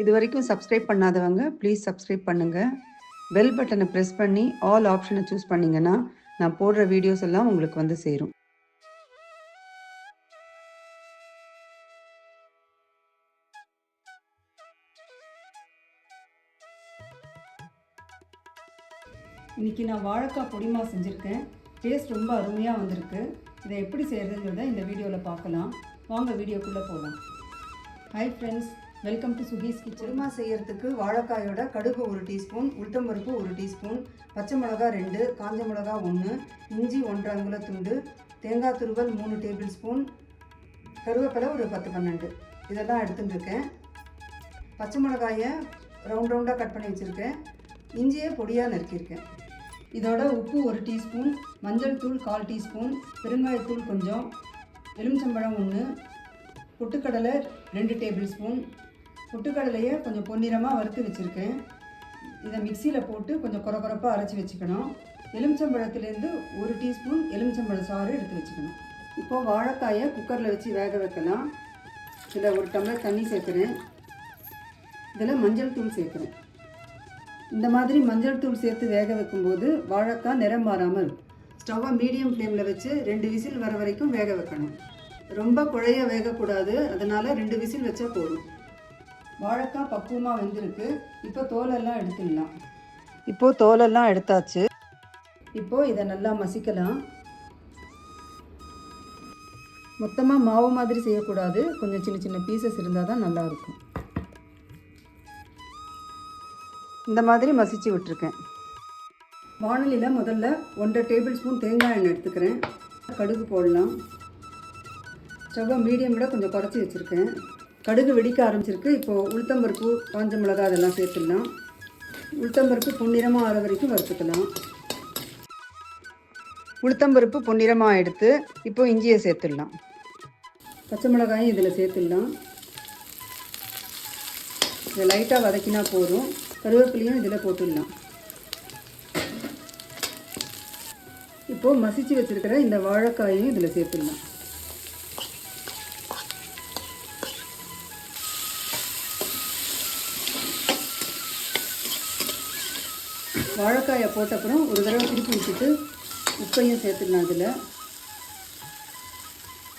இது வரைக்கும் சப்ஸ்கிரைப் பண்ணாதவங்க ப்ளீஸ் சப்ஸ்கிரைப் பண்ணுங்கள். பெல் பட்டனை ப்ரெஸ் பண்ணி ஆல் ஆப்ஷனை சூஸ் பண்ணிங்கன்னா நான் போடுற வீடியோஸ் எல்லாம் உங்களுக்கு வந்து சேரும். இன்றைக்கி நான் வாழைக்காய் பொடிமா செஞ்சுருக்கேன். டேஸ்ட் ரொம்ப அருமையாக வந்திருக்கு. இதை எப்படி செய்கிறதுங்கிறத இந்த வீடியோவில் பார்க்கலாம். வாங்க வீடியோக்குள்ளே போகலாம். Hi friends, welcome to Suki's kitchen. பொடிமா செய்கிறதுக்கு வாழைக்காயோட கடுகு 1 டீஸ்பூன், உளுத்தம்பருப்பு 1 டீஸ்பூன், பச்சை மிளகா 2, காஞ்ச மிளகா 1, இஞ்சி 1 அங்குல துண்டு, தேங்காய் துருவல் 3 டேபிள் ஸ்பூன், கருவேப்பிலை ஒரு 10-12 இதெல்லாம் எடுத்துகிட்டு இருக்கேன். பச்சை மிளகாயை ரவுண்டாக கட் பண்ணி வச்சுருக்கேன். இஞ்சியை பொடியாக நறுக்கியிருக்கேன். இதோட உப்பு 1 டீஸ்பூன், மஞ்சள் தூள் 1/4 டீஸ்பூன், பெருங்காயத்தூள் கொஞ்சம், எலுமிச்சம்பழம் 1, பொட்டுக்கடலை 2 டேபிள் ஸ்பூன். பொட்டுக்கடலையை கொஞ்சம் பொன்னிறமாக வறுத்து வச்சுருக்கேன். இதை மிக்சியில் போட்டு கொஞ்சம் குறப்பாக அரைச்சி வச்சுக்கணும். எலுமிச்சம்பழத்துலேருந்து 1 டீஸ்பூன் எலுமிச்சம்பழ சாறு எடுத்து வச்சுக்கணும். இப்போது வாழைக்காயை குக்கரில் வச்சு வேக வைக்கலாம். இதில் 1 டம்ளர் தண்ணி சேர்க்குறேன். இதில் மஞ்சள் தூள் சேர்க்குறேன். இந்த மாதிரி மஞ்சள் தூள் சேர்த்து வேக வைக்கும்போது வாழைக்காய் நிறம் மாறாமல் இருக்கும். ஸ்டவ்வை மீடியம் ஃப்ளேமில் வச்சு 2 விசில் வர வரைக்கும் வேக வைக்கணும். ரொம்ப குழைய வேகக்கூடாது, அதனால் 2 விசில் வச்சா போதும். வாழைக்காய் பக்குவமாக வெந்திருக்கு. இப்போ தோலெல்லாம் எடுத்துடலாம். இப்போது தோலெல்லாம் எடுத்தாச்சு. இப்போது இதை நல்லா மசிக்கலாம். மொத்தமாக மாவு மாதிரி செய்யக்கூடாது, கொஞ்சம் சின்ன சின்ன பீசஸ் இருந்தால் தான் நல்லாயிருக்கும். இந்த மாதிரி மசிச்சு விட்டுருக்கேன். வாணலியில் முதல்ல 1.5 டேபிள் ஸ்பூன் தேங்காய் எண்ணெய் எடுத்துக்கிறேன். கடுகு போடலாம். ஸ்டவ்வை மீடியம் விட கொஞ்சம் குறைச்சி வச்சுருக்கேன். கடுகு வெடிக்க ஆரம்பிச்சிருக்கு. இப்போது உளுத்தம்பருப்பு, காஞ்ச மிளகா அதெல்லாம் சேர்த்துடலாம். உளுத்தம்பருப்பு பொன்னிறமாக ஆற வரைக்கும் வறுத்துக்கலாம். உளுத்தம்பருப்பு பொன்னிறமாக எடுத்து இப்போ இஞ்சியை சேர்த்துடலாம். பச்சை மிளகாயும் இதில் சேர்த்துடலாம். இதை லைட்டாக வதக்கினா போதும். கருவேப்பிலையும் இதில் போட்டுடலாம். இப்போது மசிச்சு வச்சுருக்கிற இந்த வாழைக்காயையும் இதில் சேர்த்துடலாம். வாழைக்காயை போட்டப்புறம் ஒரு தடவை திருப்பி விட்டுட்டு உப்பையும் சேர்த்துடலாம். அதில்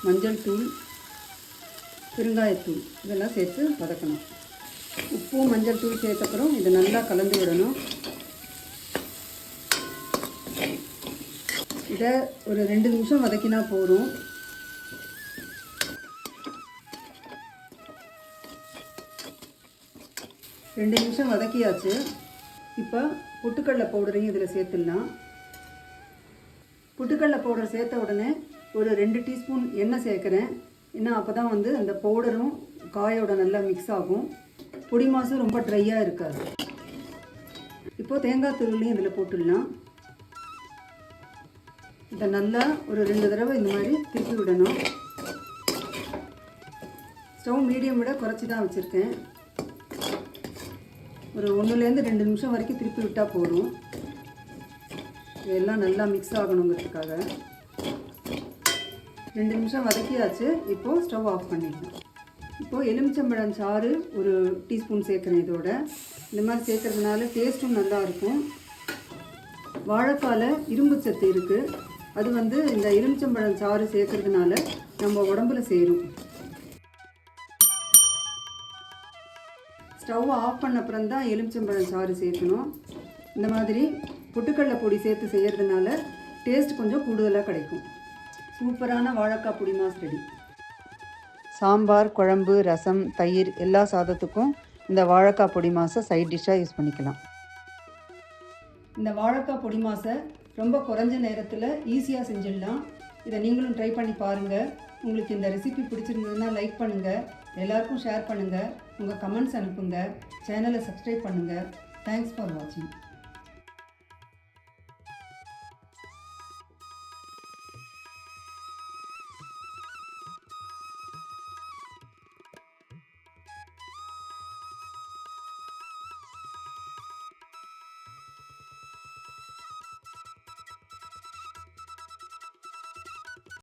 மஞ்சள் தூள், பெருங்காயத்தூள் இதெல்லாம் சேர்த்து வதக்கணும். உப்பும் மஞ்சள் தூள் சேர்த்தப்புறம் இதை நல்லா கலந்து விடணும். இதை ஒரு 2 நிமிஷம் வதக்கினா போதும். ரெண்டு நிமிஷம் வதக்கியாச்சு. இப்போ பொட்டுக்கடலை பவுடரையும் இதில் சேர்த்துடலாம். பொட்டுக்கடலை பவுடர் சேர்த்த உடனே ஒரு 2 டீஸ்பூன் எண்ணெய் சேர்க்குறேன். ஏன்னா அப்போ தான் வந்து அந்த பவுடரும் காயோட நல்லா மிக்ஸ் ஆகும். பொடி மாசும் ரொம்ப ட்ரையாக இருக்காது. இப்போது தேங்காய் துருவலையும் இதில் போட்டுடலாம். இதை நல்லா ஒரு 2 தடவை இந்த மாதிரி திருப்பி விடணும். ஸ்டவ் மீடியம் விட குறைச்சி தான் வச்சுருக்கேன். ஒரு 1லேருந்து 2 நிமிஷம் வரைக்கும் திருப்பி விட்டால் போதும். இதெல்லாம் நல்லா மிக்ஸ் ஆகணுங்கிறதுக்காக 2 நிமிஷம் வதக்கியாச்சு. இப்போது ஸ்டவ் ஆஃப் பண்ணிடலாம். இப்போது எலுமிச்சம்பழம் சாறு 1 டீஸ்பூன் சேர்க்குறேன். இதோட இந்த மாதிரி சேர்க்கறதுனால டேஸ்ட்டும் நல்லாயிருக்கும். வாழைக்காயில் இரும்பு சத்து இருக்குது. அது வந்து இந்த எலுமிச்சம்பழம் சாறு சேர்க்கறதுனால நம்ம உடம்புல சேரும். ஸ்டவ் ஆஃப் பண்ண அப்புறம் தான் எலுமிச்சம்பழம் சாறு சேர்க்கணும். இந்த மாதிரி பொட்டுக்கடலை பொடி சேர்த்து செய்கிறதுனால டேஸ்ட் கொஞ்சம் கூடுதலாக கிடைக்கும். சூப்பரான வாழைக்காய் பொடி மாஸ் ரெடி. சாம்பார், குழம்பு, ரசம், தயிர் எல்லா சாதத்துக்கும் இந்த வாழைக்காய் பொடி மாஸை சைட் டிஷ்ஷாக யூஸ் பண்ணிக்கலாம். இந்த வாழைக்காய் பொடி மாஸை ரொம்ப குறைஞ்ச நேரத்தில் ஈஸியாக செஞ்சிடலாம். இதை நீங்களும் ட்ரை பண்ணி பாருங்கள். உங்களுக்கு இந்த ரெசிபி பிடிச்சிருந்ததுன்னா லைக் பண்ணுங்கள், எல்லாருக்கும் ஷேர் பண்ணுங்கள், உங்கள் கமெண்ட்ஸ் அனுப்புங்க, சேனலை சப்ஸ்கிரைப் பண்ணுங்கள். தேங்க்ஸ் ஃபார் வாட்சிங்.